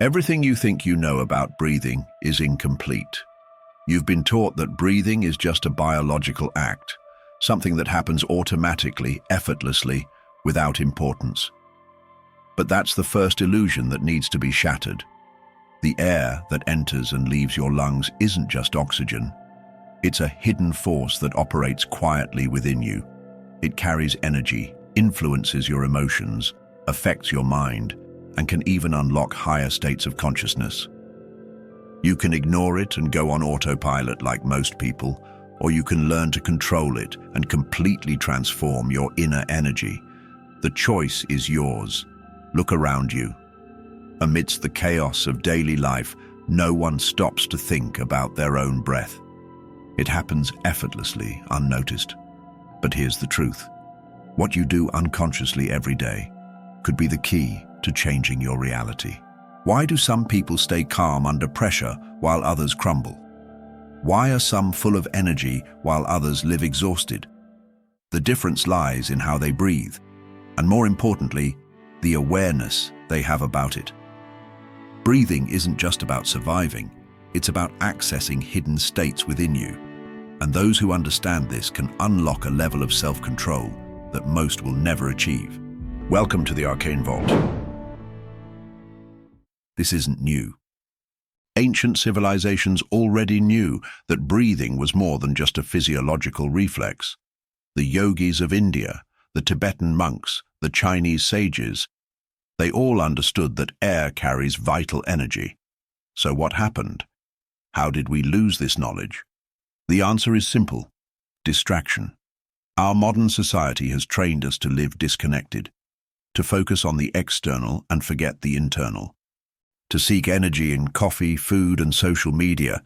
Everything you think you know about breathing is incomplete. You've been taught that breathing is just a biological act, something that happens automatically, effortlessly, without importance. But that's the first illusion that needs to be shattered. The air that enters and leaves your lungs isn't just oxygen. It's a hidden force that operates quietly within you. It carries energy, influences your emotions, affects your mind, and can even unlock higher states of consciousness. You can ignore it and go on autopilot like most people, or you can learn to control it and completely transform your inner energy. The choice is yours. Look around you. Amidst the chaos of daily life, no one stops to think about their own breath. It happens effortlessly, unnoticed. But here's the truth. What you do unconsciously every day could be the key to changing your reality. Why do some people stay calm under pressure while others crumble? Why are some full of energy while others live exhausted? The difference lies in how they breathe, and more importantly, the awareness they have about it. Breathing isn't just about surviving, it's about accessing hidden states within you. And those who understand this can unlock a level of self-control that most will never achieve. Welcome to the Arcane Vault. This isn't new. Ancient civilizations already knew that breathing was more than just a physiological reflex. The yogis of India, the Tibetan monks, the Chinese sages, they all understood that air carries vital energy. So what happened? How did we lose this knowledge? The answer is simple: distraction. Our modern society has trained us to live disconnected, to focus on the external and forget the internal, to seek energy in coffee, food, and social media,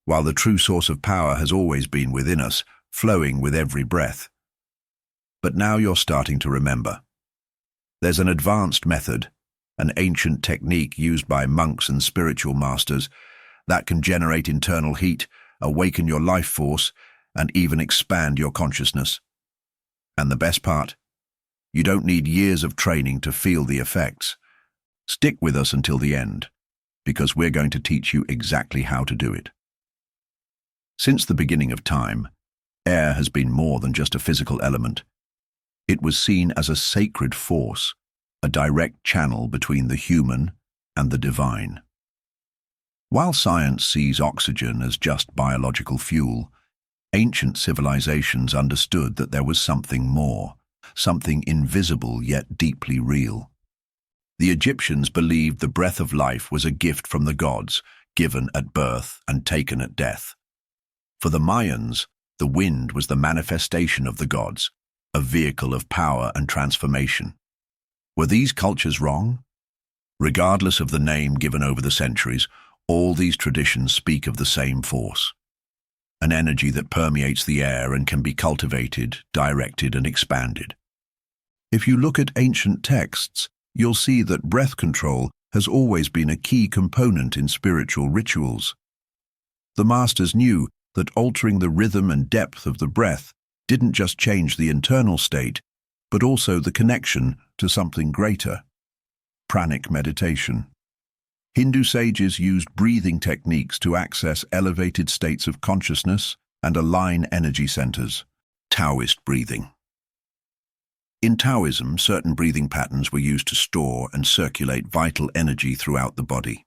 while the true source of power has always been within us, flowing with every breath. But now you're starting to remember. There's an advanced method, an ancient technique used by monks and spiritual masters that can generate internal heat, awaken your life force, and even expand your consciousness. And the best part? You don't need years of training to feel the effects. Stick with us until the end, because we're going to teach you exactly how to do it. Since the beginning of time, air has been more than just a physical element. It was seen as a sacred force, a direct channel between the human and the divine. While science sees oxygen as just biological fuel, ancient civilizations understood that there was something more, something invisible yet deeply real. The Egyptians believed the breath of life was a gift from the gods, given at birth and taken at death. For the Mayans, the wind was the manifestation of the gods, a vehicle of power and transformation. Were these cultures wrong? Regardless of the name given over the centuries, all these traditions speak of the same force, an energy that permeates the air and can be cultivated, directed, and expanded. If you look at ancient texts, you'll see that breath control has always been a key component in spiritual rituals. The masters knew that altering the rhythm and depth of the breath didn't just change the internal state, but also the connection to something greater: pranic meditation. Hindu sages used breathing techniques to access elevated states of consciousness and align energy centers. Taoist breathing. In Taoism, certain breathing patterns were used to store and circulate vital energy throughout the body.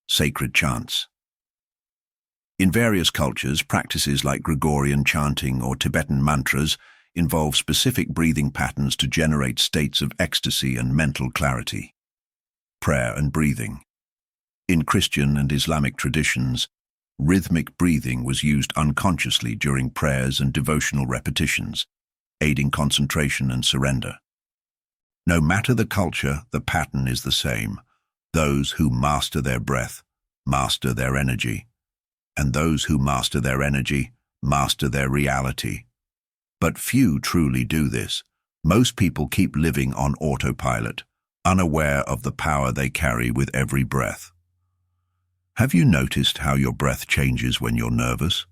Sacred chants. In various cultures, practices like Gregorian chanting or Tibetan mantras involve specific breathing patterns to generate states of ecstasy and mental clarity. Prayer and breathing. In Christian and Islamic traditions, rhythmic breathing was used unconsciously during prayers and devotional repetitions, aiding concentration and surrender. No matter the culture, the pattern is the same. Those who master their breath master their energy, and those who master their energy master their reality. But few truly do this. Most people keep living on autopilot, unaware of the power they carry with every breath. Have you noticed how your breath changes when you're nervous?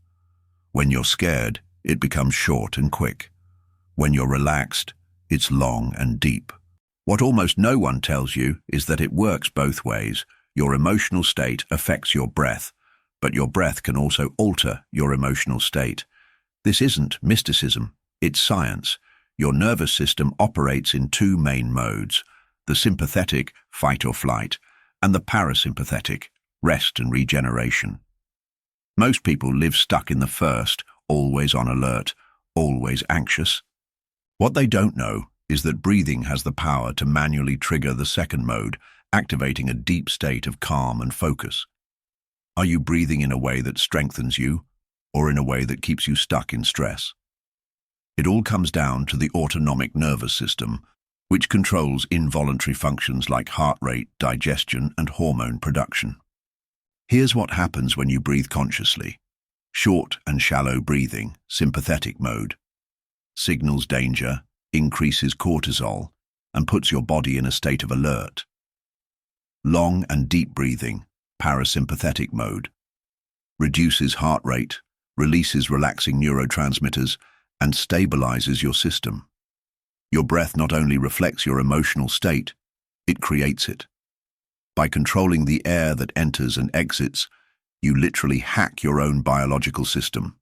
When you're scared, it becomes short and quick. When you're relaxed, it's long and deep. What almost no one tells you is that it works both ways. Your emotional state affects your breath, but your breath can also alter your emotional state. This isn't mysticism, it's science. Your nervous system operates in two main modes, the sympathetic, fight or flight, and the parasympathetic, rest and regeneration. Most people live stuck in the first, always on alert, always anxious. What they don't know is that breathing has the power to manually trigger the second mode, activating a deep state of calm and focus. Are you breathing in a way that strengthens you, or in a way that keeps you stuck in stress? It all comes down to the autonomic nervous system, which controls involuntary functions like heart rate, digestion, and hormone production. Here's what happens when you breathe consciously. Short and shallow breathing, sympathetic mode, signals danger, increases cortisol, and puts your body in a state of alert. Long and deep breathing, parasympathetic mode, reduces heart rate, releases relaxing neurotransmitters, and stabilizes your system. Your breath not only reflects your emotional state, it creates it. By controlling the air that enters and exits, you literally hack your own biological system.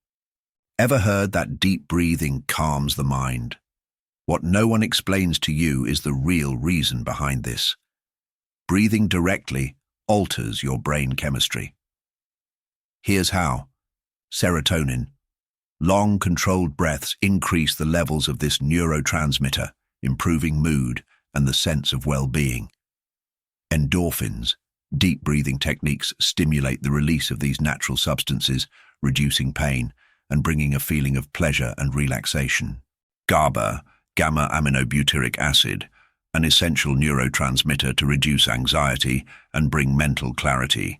Ever heard that deep breathing calms the mind? What no one explains to you is the real reason behind this. Breathing directly alters your brain chemistry. Here's how. Serotonin. Long, controlled breaths increase the levels of this neurotransmitter, improving mood and the sense of well-being. Endorphins. Deep breathing techniques stimulate the release of these natural substances, reducing pain and bringing a feeling of pleasure and relaxation. GABA, gamma-aminobutyric acid, an essential neurotransmitter to reduce anxiety and bring mental clarity.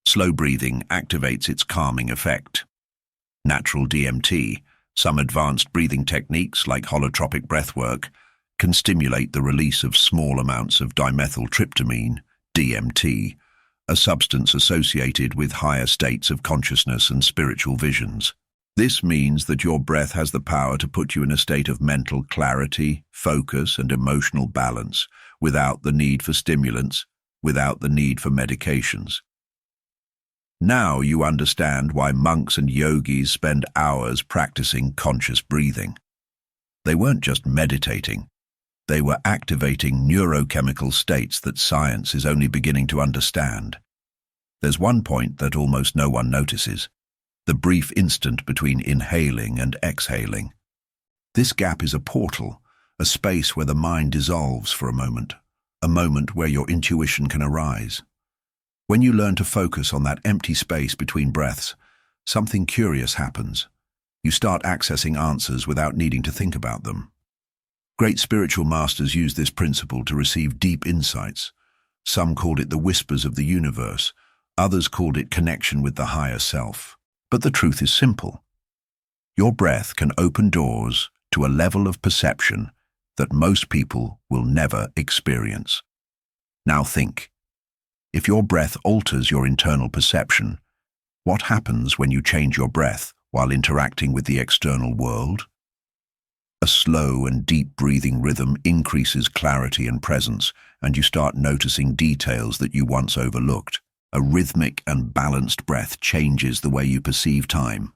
Slow breathing activates its calming effect. Natural DMT, some advanced breathing techniques like holotropic breathwork, can stimulate the release of small amounts of dimethyltryptamine, DMT, a substance associated with higher states of consciousness and spiritual visions. This means that your breath has the power to put you in a state of mental clarity, focus, and emotional balance, without the need for stimulants, without the need for medications. Now you understand why monks and yogis spend hours practicing conscious breathing. They weren't just meditating. They were activating neurochemical states that science is only beginning to understand. There's one point that almost no one notices: the brief instant between inhaling and exhaling. This gap is a portal, a space where the mind dissolves for a moment where your intuition can arise. When you learn to focus on that empty space between breaths, something curious happens. You start accessing answers without needing to think about them. Great spiritual masters use this principle to receive deep insights. Some called it the whispers of the universe, others called it connection with the higher self. But the truth is simple. Your breath can open doors to a level of perception that most people will never experience. Now think. If your breath alters your internal perception, what happens when you change your breath while interacting with the external world? A slow and deep breathing rhythm increases clarity and presence, and you start noticing details that you once overlooked. A rhythmic and balanced breath changes the way you perceive time.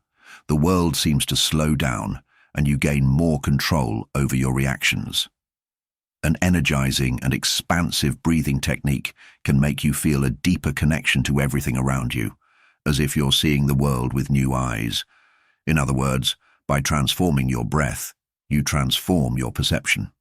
The world seems to slow down, and you gain more control over your reactions. An energizing and expansive breathing technique can make you feel a deeper connection to everything around you, as if you're seeing the world with new eyes. In other words, by transforming your breath, you transform your perception.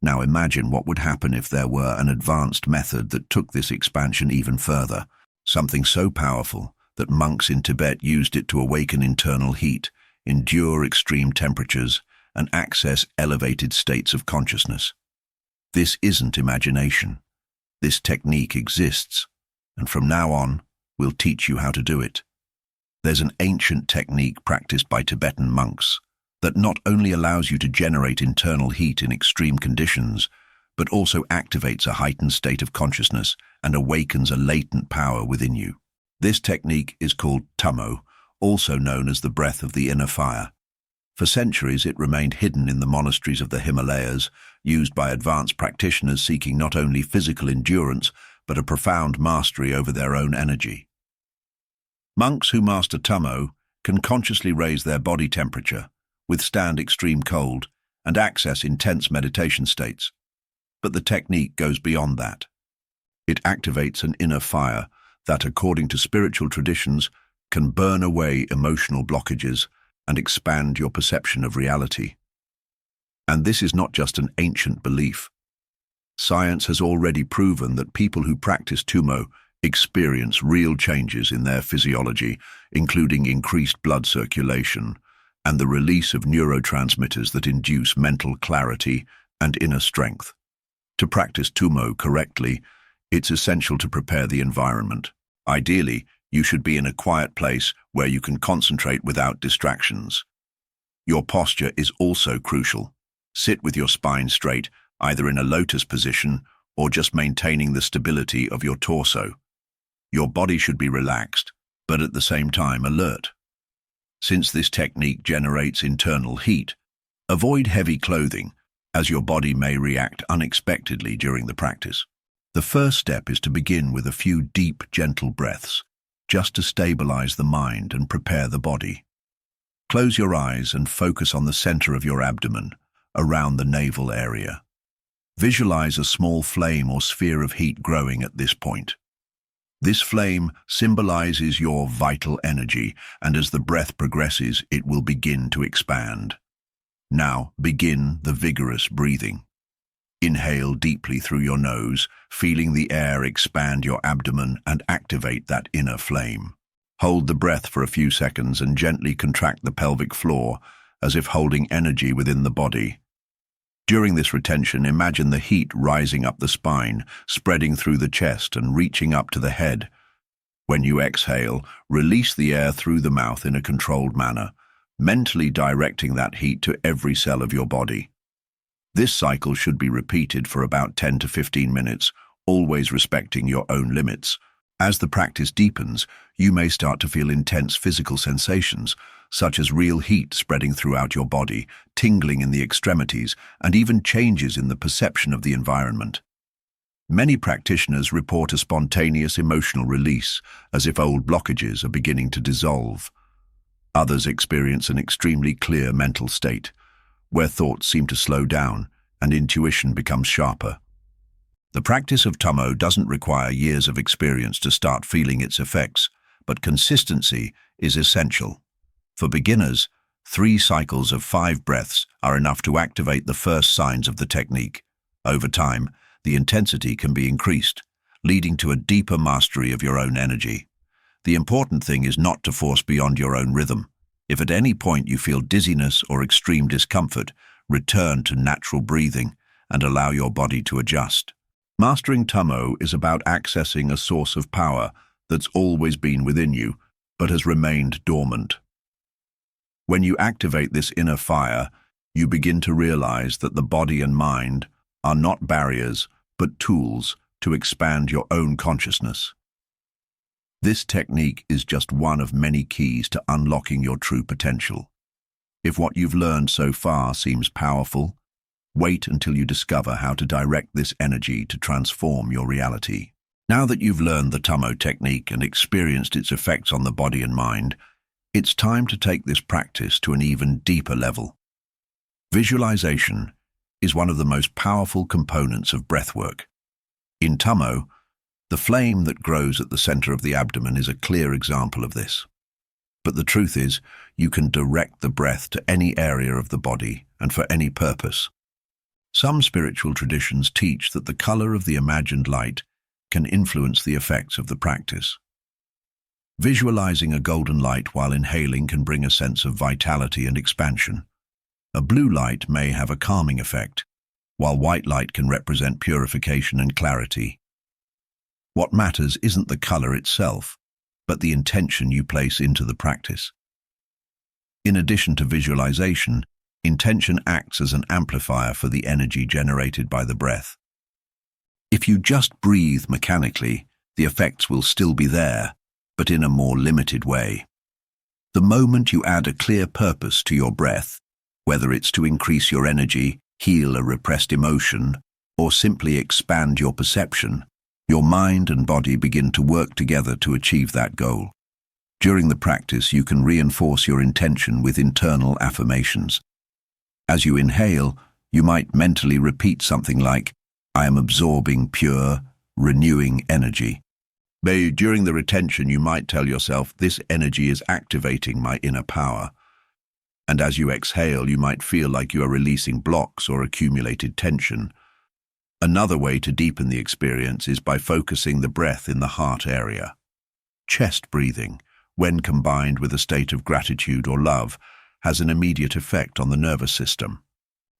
Now imagine what would happen if there were an advanced method that took this expansion even further, something so powerful that monks in Tibet used it to awaken internal heat, endure extreme temperatures, and access elevated states of consciousness. This isn't imagination. This technique exists, and from now on, we'll teach you how to do it. There's an ancient technique practiced by Tibetan monks that not only allows you to generate internal heat in extreme conditions, but also activates a heightened state of consciousness and awakens a latent power within you. This technique is called Tummo, also known as the breath of the inner fire. For centuries, it remained hidden in the monasteries of the Himalayas, used by advanced practitioners seeking not only physical endurance, but a profound mastery over their own energy. Monks who master Tummo can consciously raise their body temperature, withstand extreme cold, and access intense meditation states. But the technique goes beyond that. It activates an inner fire that, according to spiritual traditions, can burn away emotional blockages and expand your perception of reality. And this is not just an ancient belief. Science has already proven that people who practice Tummo experience real changes in their physiology, including increased blood circulation and the release of neurotransmitters that induce mental clarity and inner strength. To practice Tummo correctly, it's essential to prepare the environment. Ideally, you should be in a quiet place where you can concentrate without distractions. Your posture is also crucial. Sit with your spine straight, either in a lotus position or just maintaining the stability of your torso. Your body should be relaxed, but at the same time alert. Since this technique generates internal heat, avoid heavy clothing, as your body may react unexpectedly during the practice. The first step is to begin with a few deep, gentle breaths, just to stabilize the mind and prepare the body. Close your eyes and focus on the center of your abdomen, around the navel area. Visualize a small flame or sphere of heat growing at this point. This flame symbolizes your vital energy, and as the breath progresses, it will begin to expand. Now, begin the vigorous breathing. Inhale deeply through your nose, feeling the air expand your abdomen and activate that inner flame. Hold the breath for a few seconds and gently contract the pelvic floor, as if holding energy within the body. During this retention, imagine the heat rising up the spine, spreading through the chest and reaching up to the head. When you exhale, release the air through the mouth in a controlled manner, mentally directing that heat to every cell of your body. This cycle should be repeated for about 10 to 15 minutes, always respecting your own limits. As the practice deepens, you may start to feel intense physical sensations, such as real heat spreading throughout your body, tingling in the extremities, and even changes in the perception of the environment. Many practitioners report a spontaneous emotional release, as if old blockages are beginning to dissolve. Others experience an extremely clear mental state, where thoughts seem to slow down and intuition becomes sharper. The practice of Tummo doesn't require years of experience to start feeling its effects, but consistency is essential. For beginners, 3 cycles of 5 breaths are enough to activate the first signs of the technique. Over time, the intensity can be increased, leading to a deeper mastery of your own energy. The important thing is not to force beyond your own rhythm. If at any point you feel dizziness or extreme discomfort, return to natural breathing and allow your body to adjust. Mastering Tummo is about accessing a source of power that's always been within you, but has remained dormant. When you activate this inner fire, you begin to realize that the body and mind are not barriers, but tools to expand your own consciousness. This technique is just one of many keys to unlocking your true potential. If what you've learned so far seems powerful, wait until you discover how to direct this energy to transform your reality. Now that you've learned the Tummo technique and experienced its effects on the body and mind, it's time to take this practice to an even deeper level. Visualization is one of the most powerful components of breathwork. In Tummo, the flame that grows at the center of the abdomen is a clear example of this. But the truth is, you can direct the breath to any area of the body and for any purpose. Some spiritual traditions teach that the color of the imagined light can influence the effects of the practice. Visualizing a golden light while inhaling can bring a sense of vitality and expansion. A blue light may have a calming effect, while white light can represent purification and clarity. What matters isn't the color itself, but the intention you place into the practice. In addition to visualization, intention acts as an amplifier for the energy generated by the breath. If you just breathe mechanically, the effects will still be there, but in a more limited way. The moment you add a clear purpose to your breath, Whether it's to increase your energy, heal a repressed emotion, or simply expand your perception, your mind and body begin to work together to achieve that goal. During the practice, you can reinforce your intention with internal affirmations. As you inhale, you might mentally repeat something like, "I am absorbing pure, renewing energy." During the retention, you might tell yourself, "This energy is activating my inner power." And as you exhale, you might feel like you are releasing blocks or accumulated tension. Another way to deepen the experience is by focusing the breath in the heart area. Chest breathing, when combined with a state of gratitude or love, has an immediate effect on the nervous system.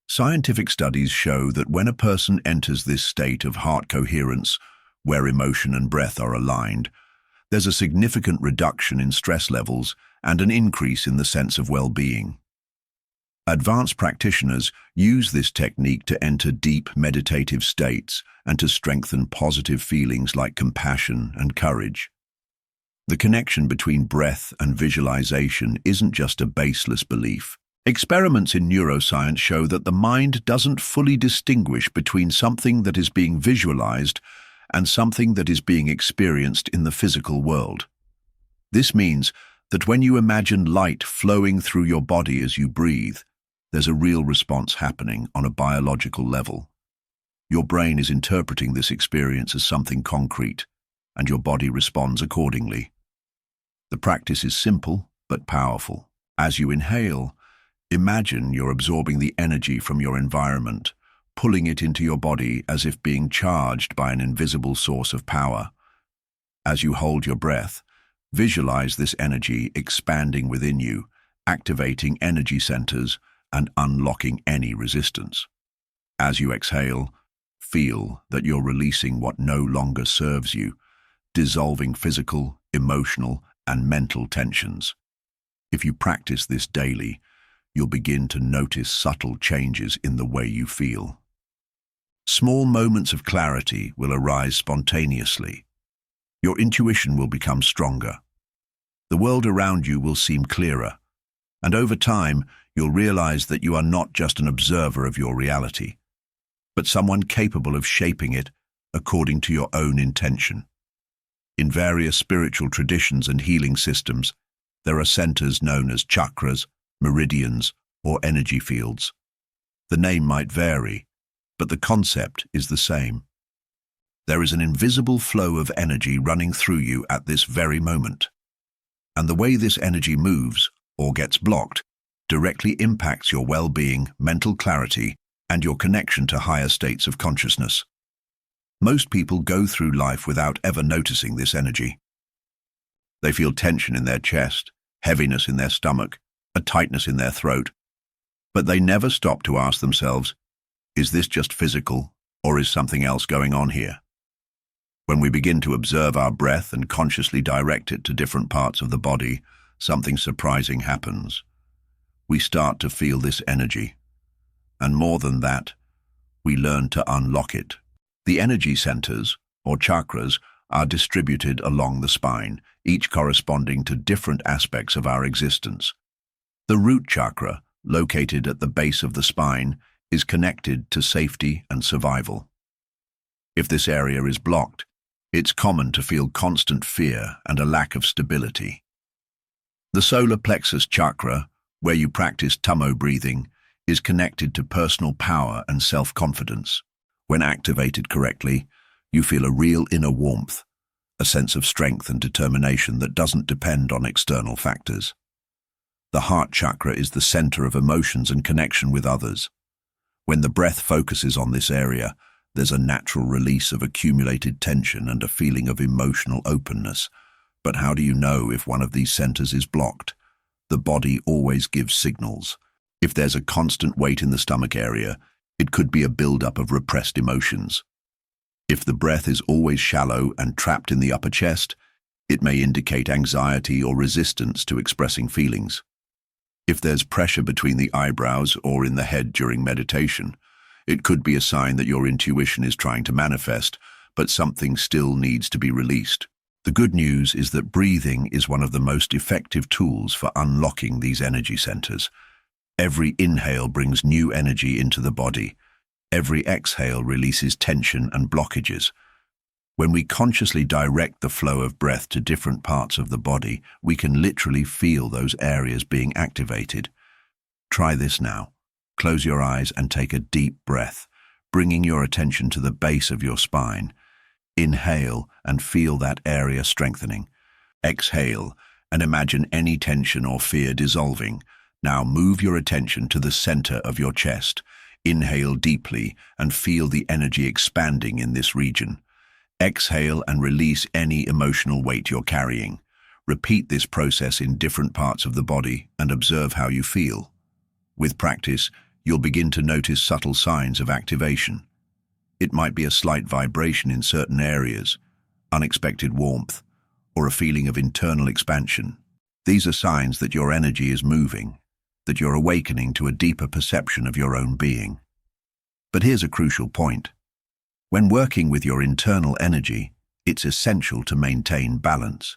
Scientific studies show that when a person enters this state of heart coherence, where emotion and breath are aligned, there's a significant reduction in stress levels and an increase in the sense of well-being. Advanced practitioners use this technique to enter deep meditative states and to strengthen positive feelings like compassion and courage. The connection between breath and visualization isn't just a baseless belief. Experiments in neuroscience show that the mind doesn't fully distinguish between something that is being visualized and something that is being experienced in the physical world. This means that when you imagine light flowing through your body as you breathe, there's a real response happening on a biological level. Your brain is interpreting this experience as something concrete, and your body responds accordingly. The practice is simple but powerful. As you inhale, imagine you're absorbing the energy from your environment, pulling it into your body as if being charged by an invisible source of power. As you hold your breath, visualize this energy expanding within you, activating energy centers and unlocking any resistance. As you exhale, feel that you're releasing what no longer serves you, dissolving physical, emotional, and mental tensions. If you practice this daily, you'll begin to notice subtle changes in the way you feel. Small moments of clarity will arise spontaneously. Your intuition will become stronger. The world around you will seem clearer, and over time, you'll realize that you are not just an observer of your reality, but someone capable of shaping it according to your own intention. In various spiritual traditions and healing systems, there are centers known as chakras, meridians, or energy fields. The name might vary, but the concept is the same. There is an invisible flow of energy running through you at this very moment. And the way this energy moves, or gets blocked, directly impacts your well-being, mental clarity, and your connection to higher states of consciousness. Most people go through life without ever noticing this energy. They feel tension in their chest, heaviness in their stomach, a tightness in their throat, but they never stop to ask themselves, is this just physical, or is something else going on here? When we begin to observe our breath and consciously direct it to different parts of the body, something surprising happens. We start to feel this energy, and more than that, we learn to unlock it. The energy centers, or chakras, are distributed along the spine, each corresponding to different aspects of our existence. The root chakra, located at the base of the spine, is connected to safety and survival. If this area is blocked, it's common to feel constant fear and a lack of stability. The solar plexus chakra, where you practice Tummo breathing, is connected to personal power and self-confidence. When activated correctly, you feel a real inner warmth, a sense of strength and determination that doesn't depend on external factors. The heart chakra is the center of emotions and connection with others. When the breath focuses on this area, there's a natural release of accumulated tension and a feeling of emotional openness. But how do you know if one of these centers is blocked? The body always gives signals. If there's a constant weight in the stomach area, it could be a buildup of repressed emotions. If the breath is always shallow and trapped in the upper chest, it may indicate anxiety or resistance to expressing feelings. If there's pressure between the eyebrows or in the head during meditation, it could be a sign that your intuition is trying to manifest, but something still needs to be released. The good news is that breathing is one of the most effective tools for unlocking these energy centers. Every inhale brings new energy into the body. Every exhale releases tension and blockages. When we consciously direct the flow of breath to different parts of the body, we can literally feel those areas being activated. Try this now. Close your eyes and take a deep breath, bringing your attention to the base of your spine. Inhale and feel that area strengthening. Exhale and imagine any tension or fear dissolving. Now move your attention to the center of your chest. Inhale deeply and feel the energy expanding in this region. Exhale and release any emotional weight you're carrying. Repeat this process in different parts of the body and observe how you feel. With practice, you'll begin to notice subtle signs of activation. It might be a slight vibration in certain areas, unexpected warmth, or a feeling of internal expansion. These are signs that your energy is moving, that you're awakening to a deeper perception of your own being. But here's a crucial point. When working with your internal energy, it's essential to maintain balance.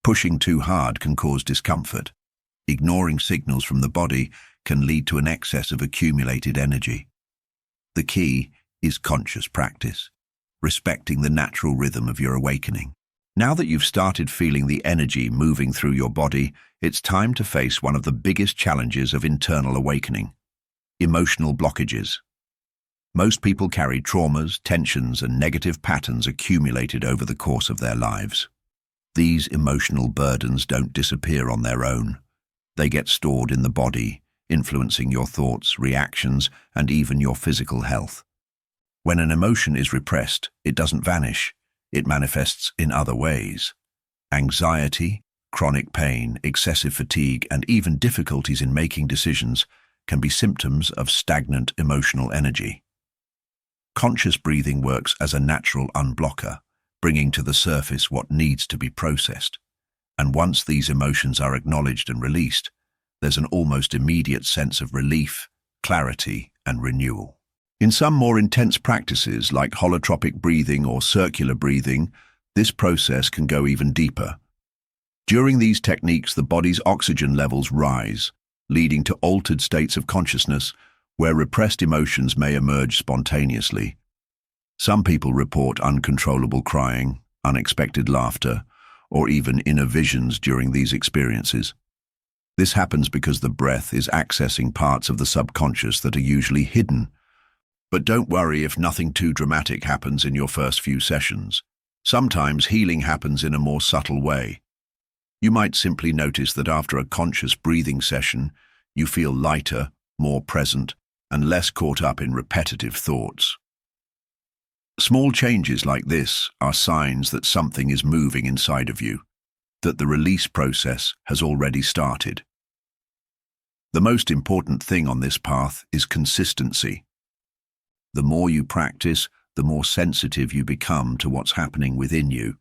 Pushing too hard can cause discomfort. Ignoring signals from the body can lead to an excess of accumulated energy. The key is conscious practice, respecting the natural rhythm of your awakening. Now that you've started feeling the energy moving through your body, it's time to face one of the biggest challenges of internal awakening: emotional blockages. Most people carry traumas, tensions, and negative patterns accumulated over the course of their lives. These emotional burdens don't disappear on their own. They get stored in the body, influencing your thoughts, reactions, and even your physical health. When an emotion is repressed, it doesn't vanish. It manifests in other ways. Anxiety, chronic pain, excessive fatigue, and even difficulties in making decisions can be symptoms of stagnant emotional energy. Conscious breathing works as a natural unblocker, bringing to the surface what needs to be processed. And once these emotions are acknowledged and released, there's an almost immediate sense of relief, clarity, and renewal. In some more intense practices, like holotropic breathing or circular breathing, this process can go even deeper. During these techniques, the body's oxygen levels rise, leading to altered states of consciousness where repressed emotions may emerge spontaneously. Some people report uncontrollable crying, unexpected laughter, or even inner visions during these experiences. This happens because the breath is accessing parts of the subconscious that are usually hidden. But don't worry if nothing too dramatic happens in your first few sessions. Sometimes healing happens in a more subtle way. You might simply notice that after a conscious breathing session, you feel lighter, more present, and less caught up in repetitive thoughts. Small changes like this are signs that something is moving inside of you, that the release process has already started. The most important thing on this path is consistency. The more you practice, the more sensitive you become to what's happening within you.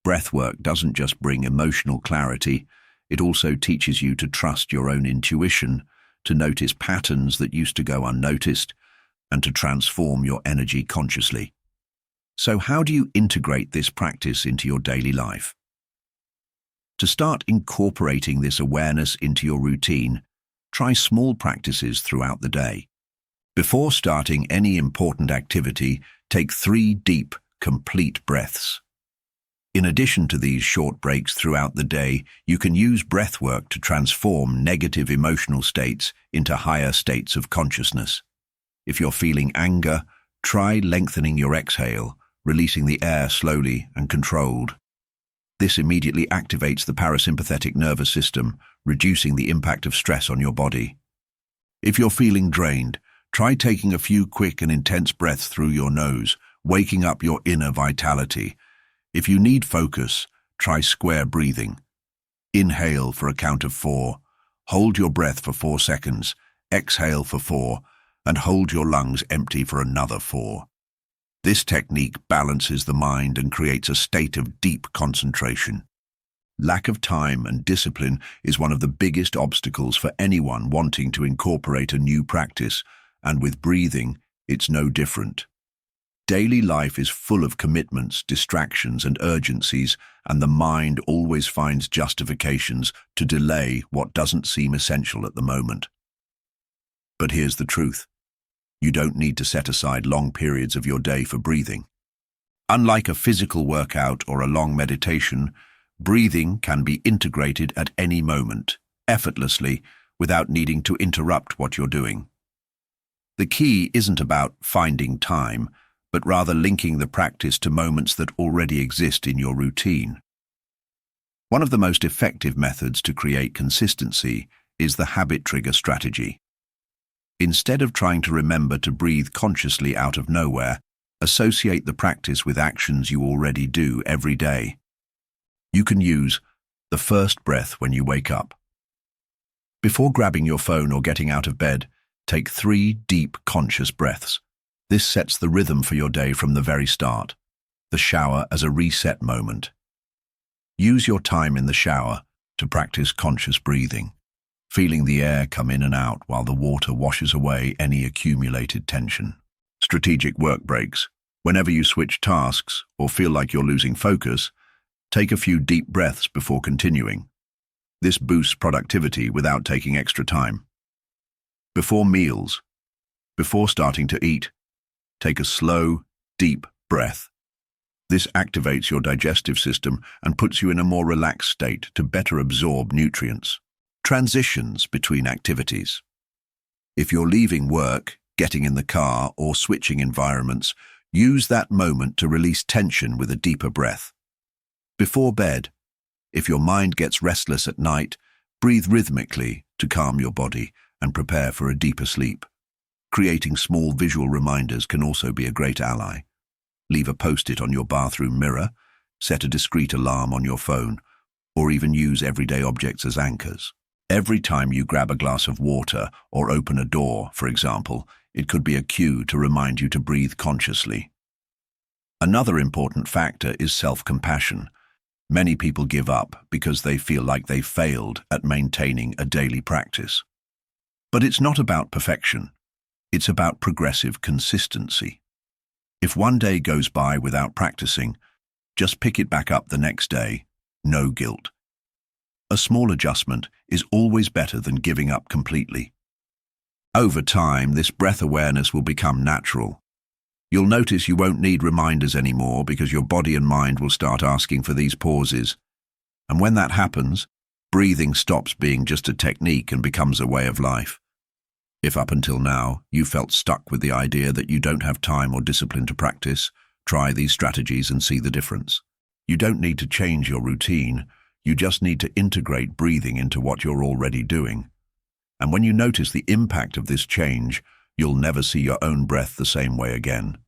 Breathwork doesn't just bring emotional clarity, it also teaches you to trust your own intuition, to notice patterns that used to go unnoticed, and to transform your energy consciously. So how do you integrate this practice into your daily life? To start incorporating this awareness into your routine, try small practices throughout the day. Before starting any important activity, take 3 deep, complete breaths. In addition to these short breaks throughout the day, you can use breathwork to transform negative emotional states into higher states of consciousness. If you're feeling anger, try lengthening your exhale, releasing the air slowly and controlled. This immediately activates the parasympathetic nervous system, reducing the impact of stress on your body. If you're feeling drained, try taking a few quick and intense breaths through your nose, waking up your inner vitality. If you need focus, try square breathing. Inhale for a count of 4, hold your breath for 4 seconds, exhale for 4, and hold your lungs empty for another 4. This technique balances the mind and creates a state of deep concentration. Lack of time and discipline is one of the biggest obstacles for anyone wanting to incorporate a new practice, and with breathing, it's no different. Daily life is full of commitments, distractions, and urgencies, and the mind always finds justifications to delay what doesn't seem essential at the moment. But here's the truth. You don't need to set aside long periods of your day for breathing. Unlike a physical workout or a long meditation, breathing can be integrated at any moment, effortlessly, without needing to interrupt what you're doing. The key isn't about finding time, but rather linking the practice to moments that already exist in your routine. One of the most effective methods to create consistency is the habit trigger strategy. Instead of trying to remember to breathe consciously out of nowhere, associate the practice with actions you already do every day. You can use the first breath when you wake up. Before grabbing your phone or getting out of bed, take 3 deep, conscious breaths. This sets the rhythm for your day from the very start. The shower as a reset moment. Use your time in the shower to practice conscious breathing, feeling the air come in and out while the water washes away any accumulated tension. Strategic work breaks. Whenever you switch tasks or feel like you're losing focus, take a few deep breaths before continuing. This boosts productivity without taking extra time. Before meals, before starting to eat, take a slow, deep breath. This activates your digestive system and puts you in a more relaxed state to better absorb nutrients. Transitions between activities. If you're leaving work, getting in the car, or switching environments, use that moment to release tension with a deeper breath. Before bed, if your mind gets restless at night, breathe rhythmically to calm your body and prepare for a deeper sleep. Creating small visual reminders can also be a great ally. Leave a post-it on your bathroom mirror, set a discreet alarm on your phone, or even use everyday objects as anchors. Every time you grab a glass of water or open a door, for example, it could be a cue to remind you to breathe consciously. Another important factor is self-compassion. Many people give up because they feel like they've failed at maintaining a daily practice. But it's not about perfection. It's about progressive consistency. If one day goes by without practicing, just pick it back up the next day, no guilt. A small adjustment is always better than giving up completely. Over time, this breath awareness will become natural. You'll notice you won't need reminders anymore because your body and mind will start asking for these pauses. And when that happens, breathing stops being just a technique and becomes a way of life. If up until now you felt stuck with the idea that you don't have time or discipline to practice, try these strategies and see the difference. You don't need to change your routine, you just need to integrate breathing into what you're already doing. And when you notice the impact of this change, you'll never see your own breath the same way again.